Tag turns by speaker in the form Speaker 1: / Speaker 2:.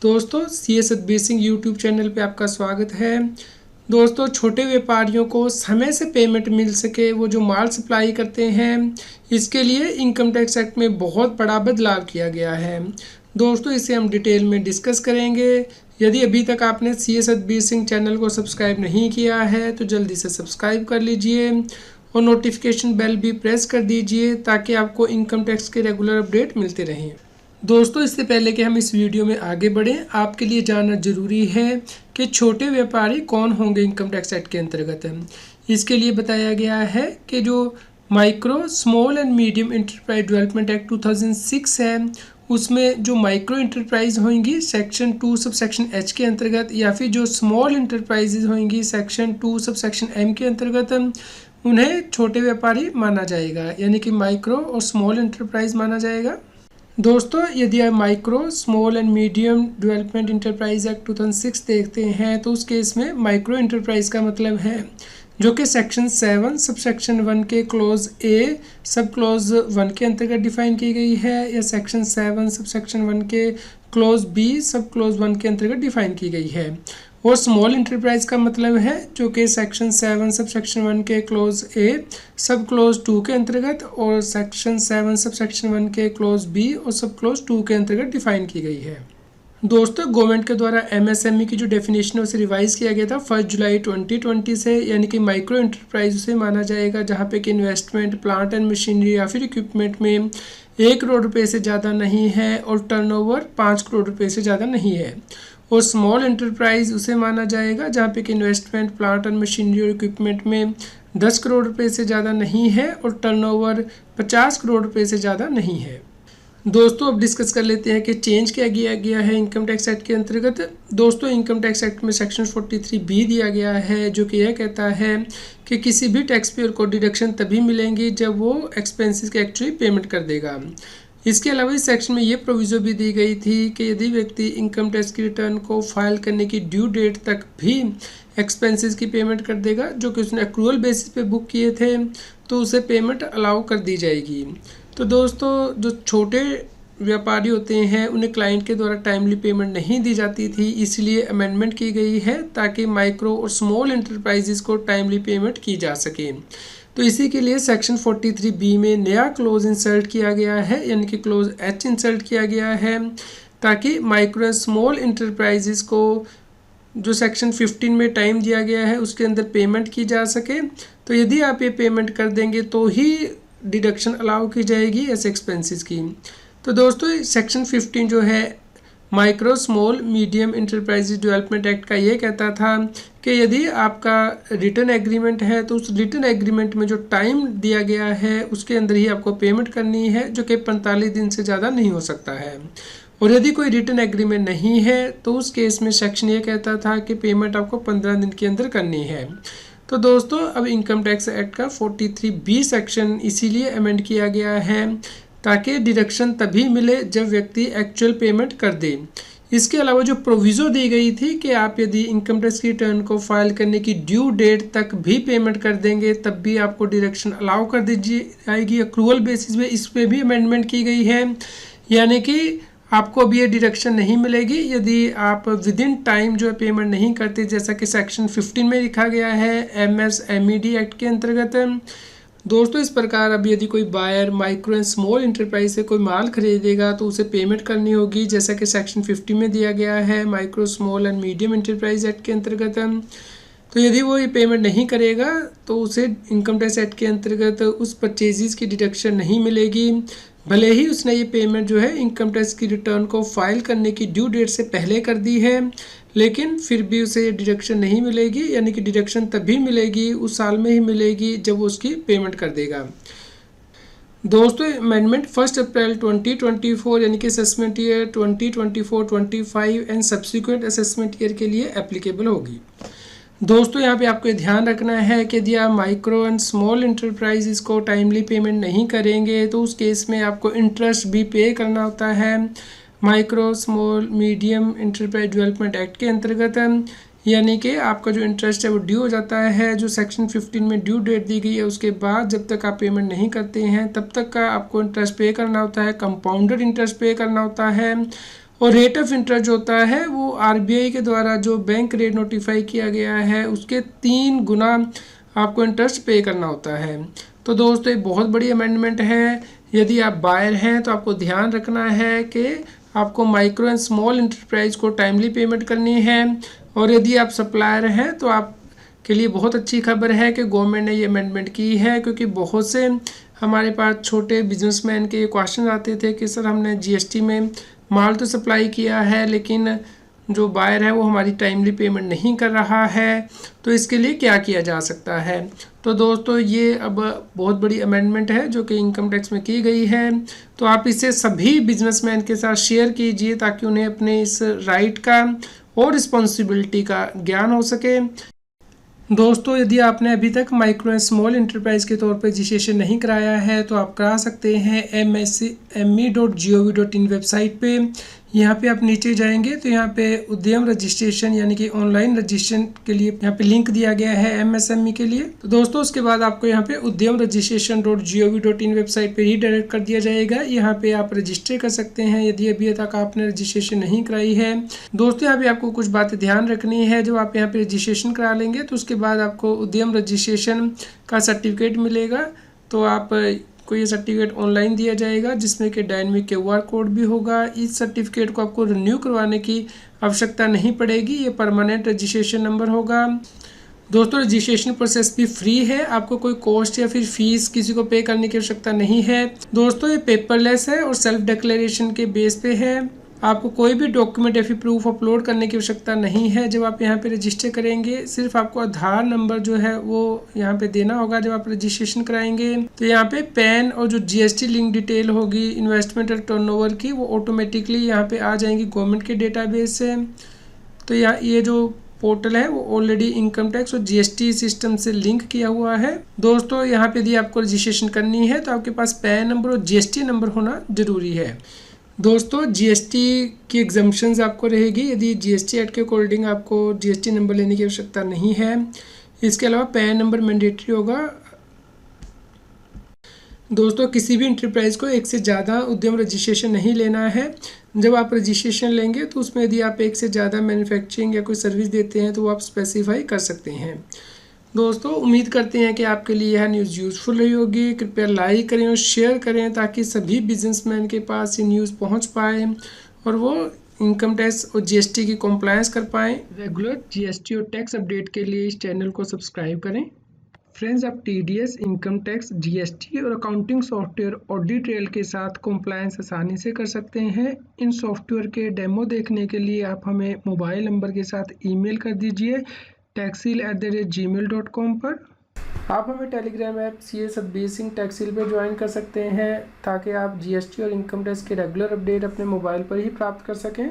Speaker 1: दोस्तों C S Satbir Singh YouTube channel पे आपका स्वागत है। दोस्तों छोटे व्यापारियों को समय से पेमेंट मिल सके, वो जो माल सप्लाई करते हैं, इसके लिए इनकम टैक्स एक्ट में बहुत बड़ा बदलाव किया गया है। दोस्तों इसे हम डिटेल में डिस्कस करेंगे। यदि अभी तक आपने C S Satbir Singh channel को सब्सक्राइब नहीं किया है तो जल्दी से सब्सक्राइब कर लीजिए और नोटिफिकेशन बेल भी प्रेस कर दीजिए ताकि आपको इनकम टैक्स के रेगुलर अपडेट मिलते रहें। दोस्तों इससे पहले कि हम इस वीडियो में आगे बढ़ें, आपके लिए जानना जरूरी है कि छोटे व्यापारी कौन होंगे इनकम टैक्स एक्ट के अंतर्गत। इसके लिए बताया गया है कि जो micro small and medium enterprise development act 2006 है, उसमें जो माइक्रो इंटरप्राइज होंगी सेक्शन 2 सब सेक्शन एच के अंतर्गत, या फिर जो स्मॉल इंटरप्राइजेज होंगी सेक्शन 2 सब सेक्शन एम के अंतर्गत, उन्हें छोटे व्यापारी माना जाएगा, यानी कि माइक्रो और स्मॉल इंटरप्राइज माना जाएगा। दोस्तों यदि आप micro small and medium development enterprise act 2006 देखते हैं तो उस केस में माइक्रो इंटरप्राइज का मतलब है जो कि सेक्शन 7 सब सेक्शन 1 के क्लोज ए सब क्लोज 1 के अंतर्गत डिफाइन की गई है, या सेक्शन 7 सब सेक्शन 1 के क्लोज बी सब क्लोज 1 के अंतर्गत डिफाइन की गई है। और स्मॉल इंटरप्राइज का मतलब है जो कि सेक्शन 7 सब सेक्शन 1 के क्लोज ए सब क्लोज 2 के अंतर्गत और सेक्शन 7 सब सेक्शन 1 के क्लोज बी और सब क्लोज 2 के अंतर्गत डिफाइन की गई है। दोस्तों गवर्नमेंट के द्वारा एमएसएमई की जो डेफिनेशन है उसे रिवाइज किया गया था 1 जुलाई 2020 से, यानी कि माइक्रो इंटरप्राइज उसे माना जाएगा जहां पे कि इन्वेस्टमेंट प्लांट एंड मशीनरी या फिर इक्विपमेंट में 1 करोड़ रुपए से ज़्यादा नहीं है और टर्नओवर 5 करोड़ रुपए से ज़्यादा नहीं है। और स्मॉल इंटरप्राइज उसे माना जाएगा जहाँ पे कि इन्वेस्टमेंट प्लांट एंड मशीनरी और इक्विपमेंट में 10 करोड़ रुपए से ज़्यादा नहीं है और टर्नओवर 50 करोड़ रुपए से ज़्यादा नहीं है। दोस्तों अब डिस्कस कर लेते हैं कि चेंज क्या किया गया है इनकम टैक्स एक्ट के अंतर्गत। दोस्तों इनकम टैक्स एक्ट में सेक्शन 43B दिया गया है जो कि यह कहता है कि किसी भी टैक्स पेयर को डिडक्शन तभी मिलेंगी जब वो एक्सपेंसेस के एक्चुअली पेमेंट कर देगा। इसके अलावा इस सेक्शन में ये प्रोविज़ो भी दी गई थी कि यदि व्यक्ति इनकम टैक्स की रिटर्न को फाइल करने की ड्यू डेट तक भी एक्सपेंसेस की पेमेंट कर देगा जो कि उसने एक्रूअल बेसिस पे बुक किए थे तो उसे पेमेंट अलाउ कर दी जाएगी। तो दोस्तों जो छोटे व्यापारी होते हैं उन्हें क्लाइंट के द्वारा टाइमली पेमेंट नहीं दी जाती थी, इसलिए अमेंडमेंट की गई है ताकि माइक्रो और स्मॉल इंटरप्राइजेस को टाइमली पेमेंट की जा सके। तो इसी के लिए सेक्शन 43B में नया क्लोज इंसर्ट किया गया है, यानी कि क्लोज एच इंसर्ट किया गया है ताकि माइक्रो एंड स्मॉल इंटरप्राइजेस को जो सेक्शन 15 में टाइम दिया गया है उसके अंदर पेमेंट की जा सके। तो यदि आप ये पेमेंट कर देंगे तो ही डिडक्शन अलाउ की जाएगी ऐसे एक्सपेंसेस की। तो दोस्तों सेक्शन 15 जो है micro small medium enterprises development act का ये कहता था कि यदि आपका रिटर्न एग्रीमेंट है तो उस रिटर्न एग्रीमेंट में जो टाइम दिया गया है उसके अंदर ही आपको पेमेंट करनी है जो कि 45 दिन से ज़्यादा नहीं हो सकता है। और यदि कोई रिटर्न एग्रीमेंट नहीं है तो उस केस में सेक्शन ये कहता था कि पेमेंट आपको 15 दिन के अंदर करनी है। तो दोस्तों अब इनकम टैक्स एक्ट का 43B सेक्शन इसीलिए अमेंड किया गया है ताकि डिडक्शन तभी मिले जब व्यक्ति एक्चुअल पेमेंट कर दे। इसके अलावा जो प्रोविज़ो दी गई थी कि आप यदि इनकम टैक्स की रिटर्न को फाइल करने की ड्यू डेट तक भी पेमेंट कर देंगे तब भी आपको डिडक्शन अलाउ कर दी जाएगी एक्रूअल बेसिस पे, इस पर भी अमेंडमेंट की गई है, यानी कि आपको अभी ये डिडक्शन नहीं मिलेगी यदि आप विद इन टाइम जो है पेमेंट नहीं करते, जैसा कि सेक्शन 15 में लिखा गया है MSMED एक्ट के अंतर्गत। दोस्तों इस प्रकार अब यदि कोई buyer micro and small enterprise से कोई माल खरीदेगा तो उसे पेमेंट करनी होगी जैसा कि सेक्शन 50 में दिया गया है micro small and medium enterprise act के अंतर्गत। तो यदि वो ये पेमेंट नहीं करेगा तो उसे इनकम टैक्स एक्ट के अंतर्गत उस परचेजेस की डिडक्शन नहीं मिलेगी, भले ही उसने ये पेमेंट जो है इनकम टैक्स की रिटर्न को फाइल करने की ड्यू डेट से पहले कर दी है, लेकिन फिर भी उसे डिडक्शन नहीं मिलेगी, यानी कि डिडक्शन तभी मिलेगी उस साल में ही मिलेगी जब वो उसकी पेमेंट कर देगा। दोस्तों अमेंडमेंट 1 अप्रैल 2024 यानी कि assessment year 2024-25 and subsequent assessment year के लिए एप्लीकेबल होगी। दोस्तों यहाँ पे आपको ध्यान रखना है कि यदि आप माइक्रो एंड स्मॉल इंटरप्राइजेस को टाइमली पेमेंट नहीं करेंगे तो उस केस में आपको इंटरेस्ट भी पे करना होता है micro small medium enterprise development act के अंतर्गत, यानी कि आपका जो इंटरेस्ट है वो ड्यू हो जाता है जो सेक्शन 15 में ड्यू डेट दी गई है उसके बाद जब तक आप पेमेंट नहीं करते हैं तब तक का आपको इंटरेस्ट पे करना होता है, कंपाउंडेड इंटरेस्ट पे करना होता है। और रेट ऑफ इंटरेस्ट होता है वो आरबीआई के द्वारा जो बैंक रेट नोटिफाई किया गया है उसके 3 गुना आपको इंटरेस्ट पे करना होता है। तो दोस्तों ये बहुत बड़ी अमेंडमेंट है। यदि आप बायर हैं तो आपको ध्यान रखना है कि आपको माइक्रो एंड स्मॉल इंटरप्राइज को टाइमली पेमेंट करनी है। और यदि आप सप्लायर हैं तो आप के लिए बहुत अच्छी खबर है कि गवर्नमेंट ने ये अमेंडमेंट की है, क्योंकि बहुत से हमारे पास छोटे बिजनेसमैन के क्वेश्चन आते थे कि सर हमने जीएसटी में माल तो सप्लाई किया है लेकिन जो बायर है वो हमारी टाइमली पेमेंट नहीं कर रहा है, तो इसके लिए क्या किया जा सकता है। तो दोस्तों ये अब बहुत बड़ी अमेंडमेंट है जो कि इनकम टैक्स में की गई है। तो आप इसे सभी बिजनेसमैन के साथ शेयर कीजिए ताकि उन्हें अपने इस राइट का और रिस्पॉन्सिबिलिटी का ज्ञान हो सके। दोस्तों यदि आपने अभी तक माइक्रो एंड स्मॉल इंटरप्राइज के तौर पर रजिस्ट्रेशन नहीं कराया है तो आप करा सकते हैं msme.gov.in वेबसाइट पे। यहाँ पे आप नीचे जाएंगे तो यहाँ पे उद्यम रजिस्ट्रेशन यानी कि ऑनलाइन रजिस्ट्रेशन के लिए यहाँ पे लिंक दिया गया है एमएसएमई के लिए। तो दोस्तों उसके बाद आपको यहाँ पे उद्यम रजिस्ट्रेशन.gov.in वेबसाइट पे रीडायरेक्ट कर दिया जाएगा। यहाँ पे आप रजिस्टर कर सकते हैं यदि अभी तक आपने रजिस्ट्रेशन नहीं कराई है। दोस्तों यहाँ पे आपको कुछ बातें ध्यान रखनी है। जब आप यहाँ पे रजिस्ट्रेशन करा लेंगे तो उसके बाद आपको उद्यम रजिस्ट्रेशन का सर्टिफिकेट मिलेगा। तो आप को ये सर्टिफिकेट ऑनलाइन दिया जाएगा जिसमें कि डायनेमिक QR कोड भी होगा। इस सर्टिफिकेट को आपको रिन्यू करवाने की आवश्यकता नहीं पड़ेगी, ये परमानेंट रजिस्ट्रेशन नंबर होगा। दोस्तों रजिस्ट्रेशन प्रोसेस भी फ्री है, आपको कोई कॉस्ट या फिर फीस किसी को पे करने की आवश्यकता नहीं है। दोस्तों ये पेपरलेस है और सेल्फ डिक्लेरेशन के बेस पे है। आपको कोई भी डॉक्यूमेंट या फिर प्रूफ अपलोड करने की आवश्यकता नहीं है। जब आप यहाँ पे रजिस्टर करेंगे सिर्फ आपको आधार नंबर जो है वो यहाँ पे देना होगा। जब आप रजिस्ट्रेशन कराएंगे तो यहाँ पे पैन और जो जीएसटी लिंक डिटेल होगी इन्वेस्टमेंट और टर्नओवर की वो ऑटोमेटिकली यहाँ पे आ जाएंगी गवर्नमेंट के डेटाबेस से। तो यहाँ ये जो पोर्टल है वो ऑलरेडी इनकम टैक्स और जीएसटी सिस्टम से लिंक किया हुआ है। दोस्तों यहाँ पे यदि आपको रजिस्ट्रेशन करनी है तो आपके पास पैन नंबर और जीएसटी नंबर होना जरूरी है। दोस्तों जीएसटी की एग्जम्पशंस आपको रहेगी यदि जीएसटी एक्ट के अकॉर्डिंग आपको जीएसटी नंबर लेने की आवश्यकता नहीं है। इसके अलावा पैन नंबर मैंडेटरी होगा। दोस्तों किसी भी इंटरप्राइज को एक से ज़्यादा उद्यम रजिस्ट्रेशन नहीं लेना है। जब आप रजिस्ट्रेशन लेंगे तो उसमें यदि आप एक से ज़्यादा मैन्युफैक्चरिंग या कोई सर्विस देते हैं तो वो आप स्पेसिफाई कर सकते हैं। दोस्तों उम्मीद करते हैं कि आपके लिए यह न्यूज़ यूज़फुल रही होगी। कृपया लाइक करें और शेयर करें ताकि सभी बिजनेसमैन के पास ये न्यूज़ पहुंच पाए और वो इनकम टैक्स और जीएसटी की कॉम्प्लायंस कर पाएँ। रेगुलर जीएसटी और टैक्स अपडेट के लिए इस चैनल को सब्सक्राइब करें। फ्रेंड्स आप टीडीएस, इनकम टैक्स, जीएसटी और अकाउंटिंग सॉफ्टवेयर ऑडिट ट्रेल के साथ कॉम्प्लायंस आसानी से कर सकते हैं। इन सॉफ्टवेयर के डेमो देखने के लिए आप हमें मोबाइल नंबर के साथ ईमेल कर दीजिए taxil@gmail.com पर। आप हमें telegram app CA Satbir Singh Taxil पर ज्वाइन कर सकते हैं ताकि आप जीएसटी और इनकम टैक्स के रेगुलर अपडेट अपने मोबाइल पर ही प्राप्त कर सकें।